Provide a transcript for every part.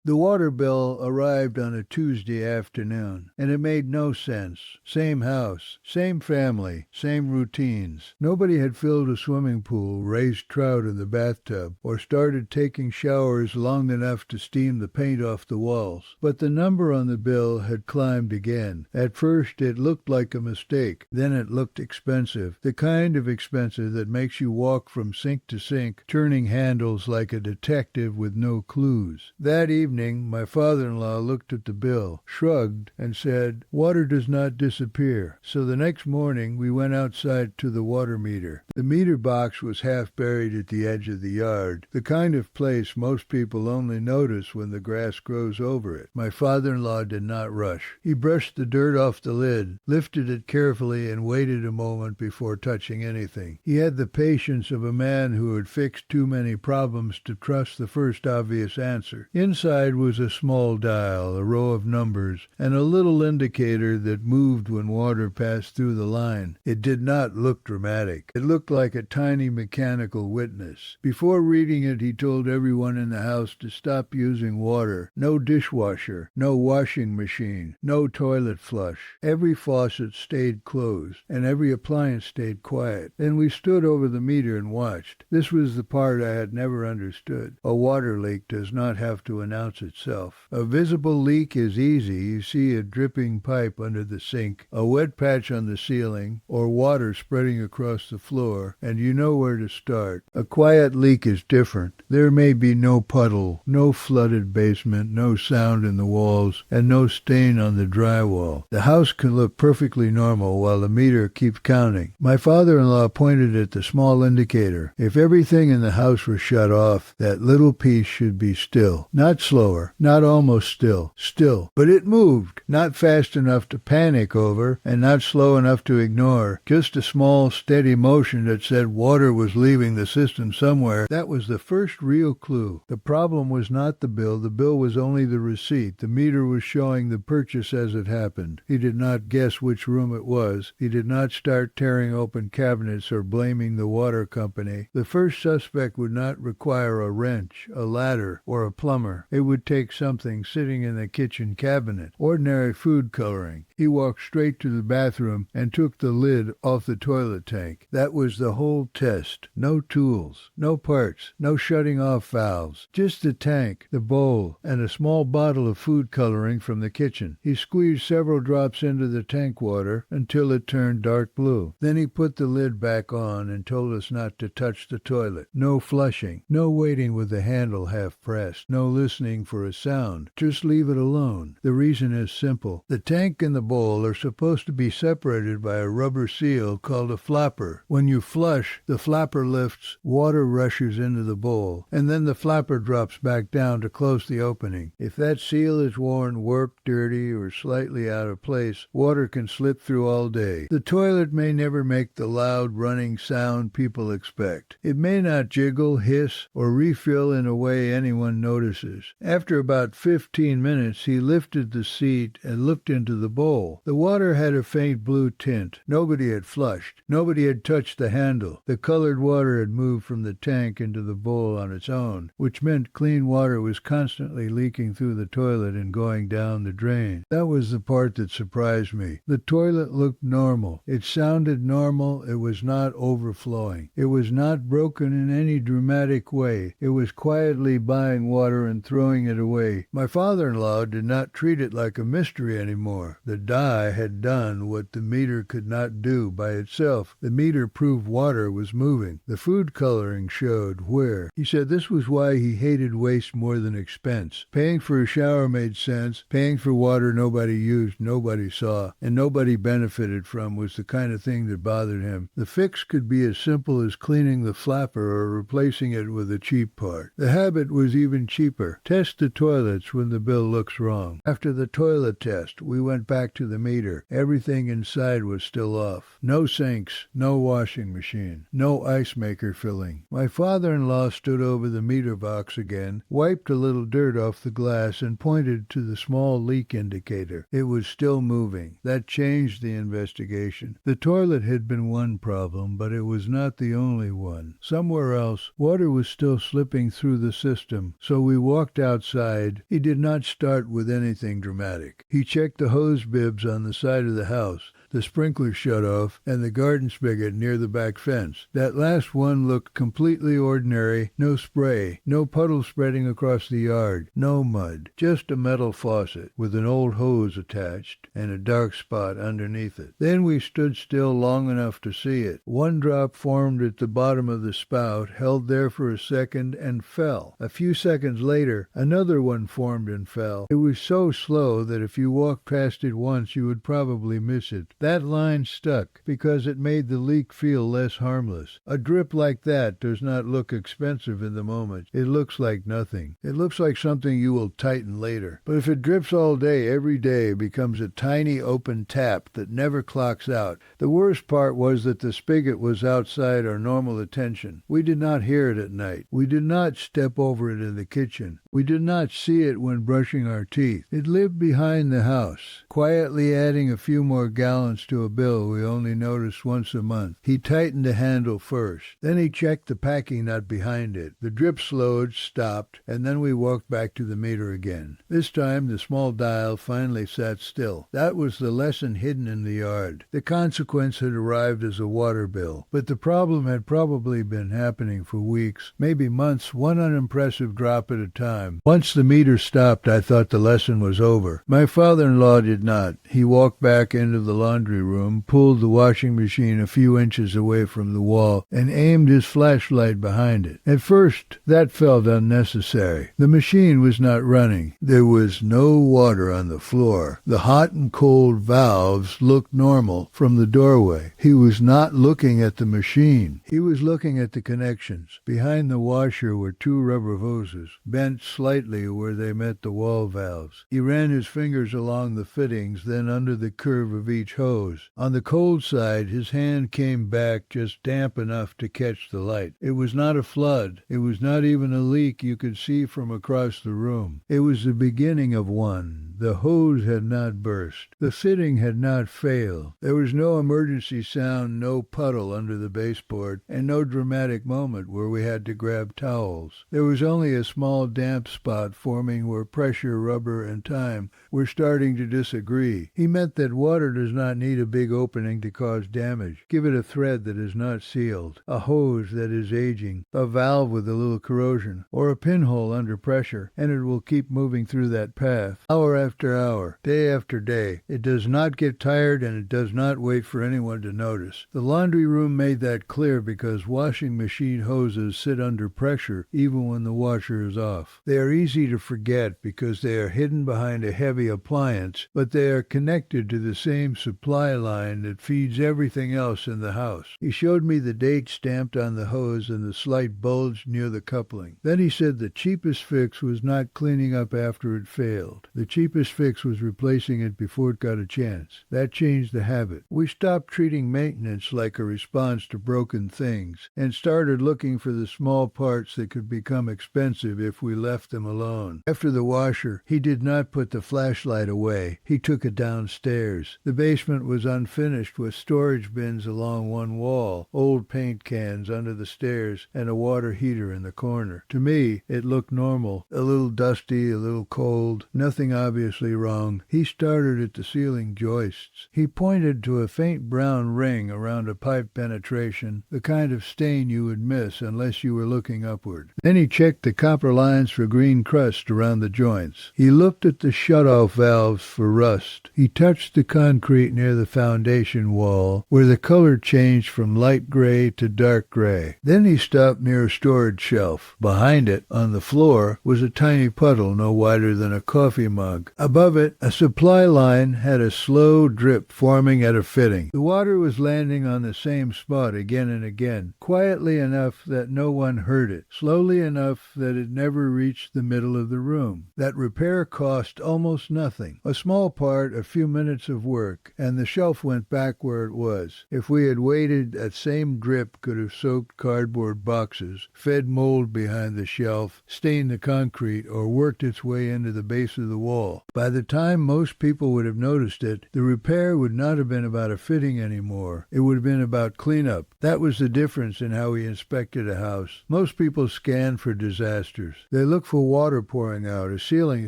The water bill arrived on a Tuesday afternoon, and it made no sense. Same house, same family, same routines. Nobody had filled a swimming pool, raised trout in the bathtub, or started taking showers long enough to steam the paint off the walls. But the number on the bill had climbed again. At first it looked like a mistake. Then it looked expensive. The kind of expensive that makes you walk from sink to sink, turning handles like a detective with no clues. That evening my father-in-law looked at the bill, shrugged, and said, "Water does not disappear." So the next morning we went outside to the water meter. The meter box was half buried at the edge of the yard, the kind of place most people only notice when the grass grows over it. My father-in-law did not rush. He brushed the dirt off the lid, lifted it carefully, and waited a moment before touching anything. He had the patience of a man who had fixed too many problems to trust the first obvious answer. Inside was a small dial, a row of numbers, and a little indicator that moved when water passed through the line. It did not look dramatic. It looked like a tiny mechanical witness. Before reading it, he told everyone in the house to stop using water. No dishwasher, no washing machine, no toilet flush. Every faucet stayed closed, and every appliance stayed quiet. Then we stood over the meter and watched. This was the part I had never understood. A water leak does not have to announce itself. A visible leak is easy. You see a dripping pipe under the sink, a wet patch on the ceiling, or water spreading across the floor, and you know where to start. A quiet leak is different. There may be no puddle, no flooded basement, no sound in the walls, and no stain on the drywall. The house can look perfectly normal while the meter keeps counting. My father-in-law pointed at the small indicator. If everything in the house were shut off, that little piece should be still. Not slower, not almost still, still. But it moved, not fast enough to panic over, and not slow enough to ignore. Just a small, steady motion that said water was leaving the system somewhere. That was the first real clue. The problem was not the bill was only the receipt. The meter was showing the purchase as it happened. He did not guess which room it was. He did not start tearing open cabinets or blaming the water company. The first suspect would not require a wrench, a ladder, or a plumber. It would take something sitting in the kitchen cabinet, ordinary food coloring. He walked straight to the bathroom and took the lid off the toilet tank. That was the whole test. No tools, no parts, no shutting off valves. Just the tank, the bowl, and a small bottle of food coloring from the kitchen. He squeezed several drops into the tank water until it turned dark blue. Then he put the lid back on and told us not to touch the toilet. No flushing, no waiting with the handle half pressed, no listening for a sound. Just leave it alone. The reason is simple. The tank and the bowl are supposed to be separated by a rubber seal called a flapper. When you flush, the flapper lifts, water rushes into the bowl, and then the flapper drops back down to close the opening. If that seal is worn, warped, dirty, or slightly out of place, water can slip through all day. The toilet may never make the loud running sound people expect. It may not jiggle, hiss, or refill in a way anyone notices. After about 15 minutes, he lifted the seat and looked into the bowl. The water had a faint blue tint. Nobody had flushed. Nobody had touched the handle. The colored water had moved from the tank into the bowl on its own, which meant clean water was constantly leaking through the toilet and going down the drain. That was the part that surprised me. The toilet looked normal. It sounded normal. It was not overflowing. It was not broken in any dramatic way. It was quietly buying water and throwing it away. My father-in-law did not treat it like a mystery anymore. The dye had done what the meter could not do by itself. The meter proved water was moving. The food coloring showed where. He said this was why he hated waste more than expense. Paying for a shower made sense. Paying for water nobody used, nobody saw, and nobody benefited from was the kind of thing that bothered him. The fix could be as simple as cleaning the flapper or replacing it with a cheap part. The habit was even cheaper. Test the toilets when the bill looks wrong. After the toilet test, we went back to to the meter. Everything inside was still off. No sinks, no washing machine, no ice maker filling. My father-in-law stood over the meter box again, wiped a little dirt off the glass, and pointed to the small leak indicator. It was still moving. That changed the investigation. The toilet had been one problem, but it was not the only one. Somewhere else, water was still slipping through the system, so we walked outside. He did not start with anything dramatic. He checked the hose bibs on the side of the house, the sprinkler shut-off, and the garden spigot near the back fence. That last one looked completely ordinary. No spray, no puddle spreading across the yard, no mud, just a metal faucet with an old hose attached and a dark spot underneath it. Then we stood still long enough to see it. One drop formed at the bottom of the spout, held there for a second, and fell. A few seconds later, another one formed and fell. It was so slow that if you walked past it once, you would probably miss it. That line stuck because it made the leak feel less harmless. A drip like that does not look expensive in the moment. It looks like nothing. It looks like something you will tighten later. But if it drips all day, every day, it becomes a tiny open tap that never clocks out. The worst part was that the spigot was outside our normal attention. We did not hear it at night. We did not step over it in the kitchen. We did not see it when brushing our teeth. It lived behind the house, quietly adding a few more gallons to a bill we only noticed once a month. He tightened the handle first. Then he checked the packing nut behind it. The drip slowed, stopped, and then we walked back to the meter again. This time the small dial finally sat still. That was the lesson hidden in the yard. The consequence had arrived as a water bill, but the problem had probably been happening for weeks, maybe months, one unimpressive drop at a time. Once the meter stopped, I thought the lesson was over. My father-in-law did not. He walked back into the laundry room, pulled the washing machine a few inches away from the wall, and aimed his flashlight behind it. At first, that felt unnecessary. The machine was not running. There was no water on the floor. The hot and cold valves looked normal from the doorway. He was not looking at the machine. He was looking at the connections. Behind the washer were two rubber hoses, bent slightly where they met the wall valves. He ran his fingers along the fittings, then under the curve of each hose. On the cold side, his hand came back just damp enough to catch the light. It was not a flood. It was not even a leak you could see from across the room. It was the beginning of one. The hose had not burst. The fitting had not failed. There was no emergency sound, no puddle under the baseboard, and no dramatic moment where we had to grab towels. There was only a small damp spot forming where pressure, rubber, and time were starting to disagree. He meant that water does not need a big opening to cause damage. Give it a thread that is not sealed, a hose that is aging, a valve with a little corrosion, or a pinhole under pressure, and it will keep moving through that path, hour after hour, day after day. It does not get tired, and it does not wait for anyone to notice. The laundry room made that clear because washing machine hoses sit under pressure even when the washer is off. They are easy to forget because they are hidden behind a heavy appliance, but they are connected to the same supply line that feeds everything else in the house. He showed me the date stamped on the hose and the slight bulge near the coupling. Then he said the cheapest fix was not cleaning up after it failed. The cheapest fix was replacing it before it got a chance. That changed the habit. We stopped treating maintenance like a response to broken things and started looking for the small parts that could become expensive if we left them alone. After the washer, he did not put the flashlight away. He took it downstairs. The basement was unfinished with storage bins along one wall, old paint cans under the stairs, and a water heater in the corner. To me, it looked normal, a little dusty, a little cold, nothing obviously wrong. He started at the ceiling joists. He pointed to a faint brown ring around a pipe penetration, the kind of stain you would miss unless you were looking upward. Then he checked the copper lines for green crust around the joints. He looked at the shut-off valves for rust. He touched the concrete near the foundation wall, where the color changed from light gray to dark gray. Then he stopped near a storage shelf. Behind it, on the floor, was a tiny puddle no wider than a coffee mug. Above it, a supply line had a slow drip forming at a fitting. The water was landing on the same spot again and again, quietly enough that no one heard it, slowly enough that it never reached the middle of the room. That repair cost almost nothing. A small part, a few minutes of work, and the shelf went back where it was. If we had waited, that same drip could have soaked cardboard boxes, fed mold behind the shelf, stained the concrete, or worked its way into the base of the wall. By the time most people would have noticed it, the repair would not have been about a fitting anymore. It would have been about cleanup. That was the difference in how we inspected a house. Most people scan for disasters. They look for water pouring out, a ceiling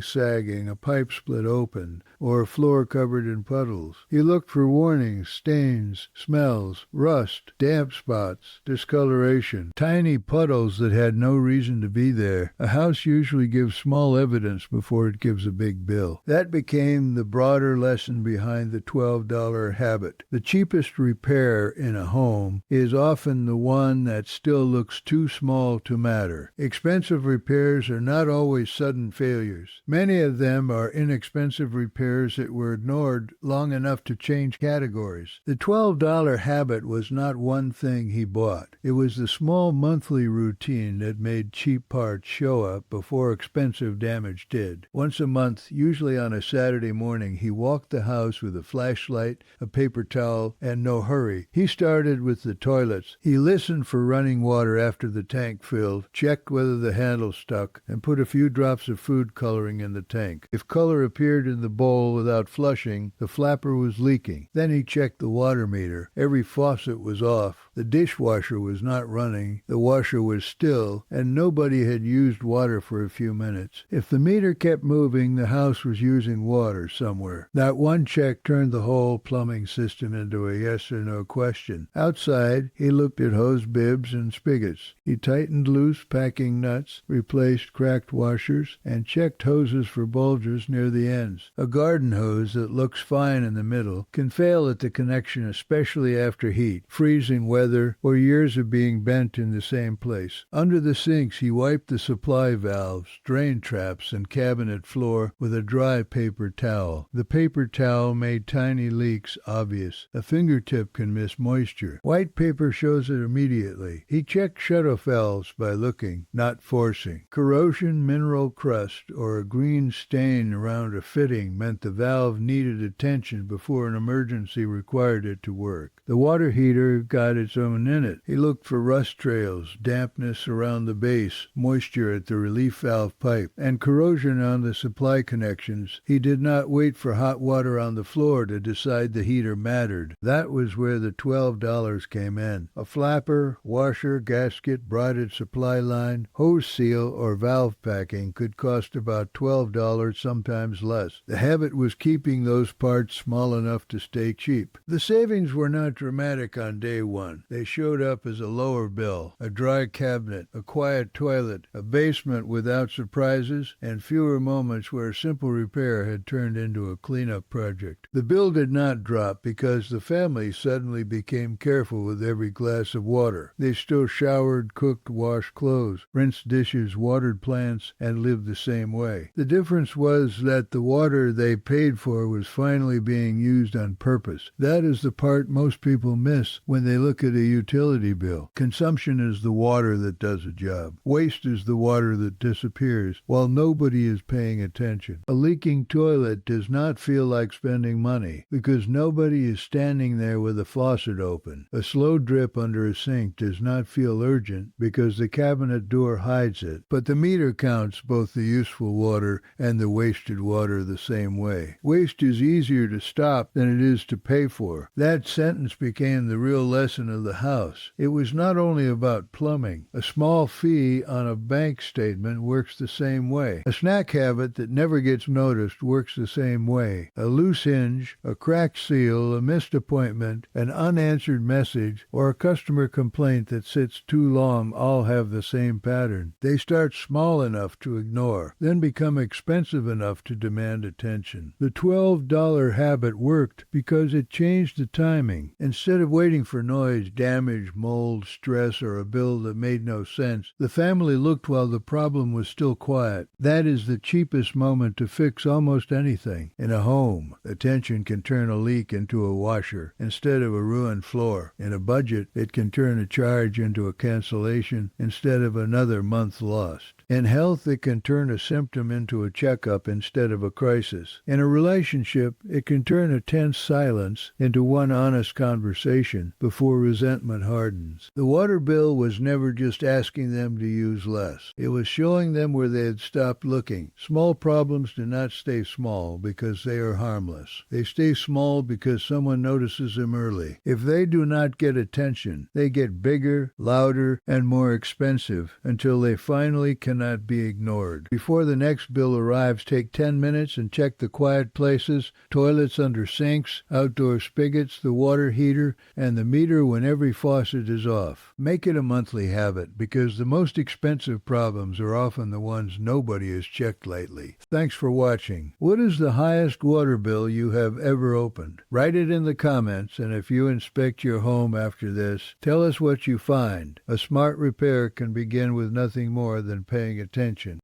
sagging, a pipe split open, or a floor covered in puddles. He looked for warnings, stains, smells, rust, damp spots, discoloration, tiny puddles that had no reason to be there. A house usually gives small evidence before it gives a big bill. That became the broader lesson behind the $12 habit. The cheapest repair in a home is often the one that still looks too small to matter. Expensive repairs are not always sudden failures. Many of them are inexpensive repairs that were ignored long enough to change categories. The $12 habit was not one thing he bought. It was the small monthly routine that made cheap parts show up before expensive damage did. Once a month, usually on a Saturday morning, he walked the house with a flashlight, a paper towel, and no hurry. He started with the toilets. He listened for running water after the tank filled, checked whether the handle stuck, and put a few drops of food coloring in the tank. If color appeared in the bowl without flushing, the flapper was leaking. Then he checked the water meter. Every faucet was off. The dishwasher was not running. The washer was still, and nobody had used water for a few minutes. If the meter kept moving, the house was using water somewhere. That one check turned the whole plumbing system into a yes or no question. Outside, he looked at hose bibs and spigots. He tightened loose packing nuts, replaced cracked washers, and checked hoses for bulges near the ends. A garden hose that looks fine in the middle can fail at the connection, especially after heat, freezing weather, or years of being bent in the same place. Under the sinks, he wiped the supply valves, drain traps, and cabinet floor with a dry paper towel. The paper towel made tiny leaks obvious. A fingertip can miss moisture. White paper shows it immediately. He checked shut-off valves by looking, not forcing. Corrosion, mineral crust, or a green stain around a fitting meant the valve needed attention before an emergency required it to work. The water heater got its own in it. He looked for rust trails, dampness around the base, moisture at the relief valve pipe, and corrosion on the supply connections. He did not wait for hot water on the floor to decide the heater mattered. That was where the $12 came in. A flapper, washer, gasket, braided supply line, hose seal, or valve packing could cost about $12, sometimes less. The habit was keeping those parts small enough to stay cheap. The savings were not dramatic on day one. They showed up as a lower bill, a dry cabinet, a quiet toilet, a basement without surprises, and fewer moments where a simple repair had turned into a cleanup project. The bill did not drop because the family suddenly became careful with every glass of water. They still showered, cooked, washed clothes, rinsed dishes, watered plants, and lived the same way. The difference was that the water they paid for was finally being used on purpose. That is the part most people miss when they look at a utility bill. Consumption is the water that does a job. Waste is the water that disappears while nobody is paying attention. A leaking toilet does not feel like spending money because nobody is standing there with a faucet open. A slow drip under a sink does not feel urgent because the cabinet door hides it, but the meter counts both the useful water and the wasted water the same way. Waste is easier to stop than it is to pay for. That sentence became the real lesson of the house. It was not only about plumbing. A small fee on a bank statement works the same way. A snack habit that never gets noticed works the same way. A loose hinge, a cracked seal, a missed appointment, an unanswered message, or a customer complaint that sits too long all have the same pattern. They start small enough to ignore, then become expensive enough to demand attention. The $12 habit worked because it changed the timing. Instead of waiting for noise, damage, mold, stress, or a bill that made no sense, the family looked while the problem was still quiet. That is the cheapest moment to fix almost anything. In a home, attention can turn a leak into a washer instead of a ruined floor. In a budget, it can turn a charge into a cancellation instead of another month lost. In health, it can turn a symptom into a checkup instead of a crisis. In a relationship, it can turn a tense silence into one honest conversation before resentment hardens. The water bill was never just asking them to use less. It was showing them where they had stopped looking. Small problems do not stay small because they are harmless. They stay small because someone notices them early. If they do not get attention, they get bigger, louder, and more expensive until they finally cannot be ignored. Before the next bill arrives, take 10 minutes and check the quiet places, toilets under sinks, outdoor spigots, the water heater, and the meter when every faucet is off. Make it a monthly habit because the most expensive problems are often the ones nobody has checked lately. Thanks for watching. What is the highest water bill you have ever opened? Write it in the comments, and if you inspect your home after this, tell us what you find. A smart repair can begin with nothing more than paying attention.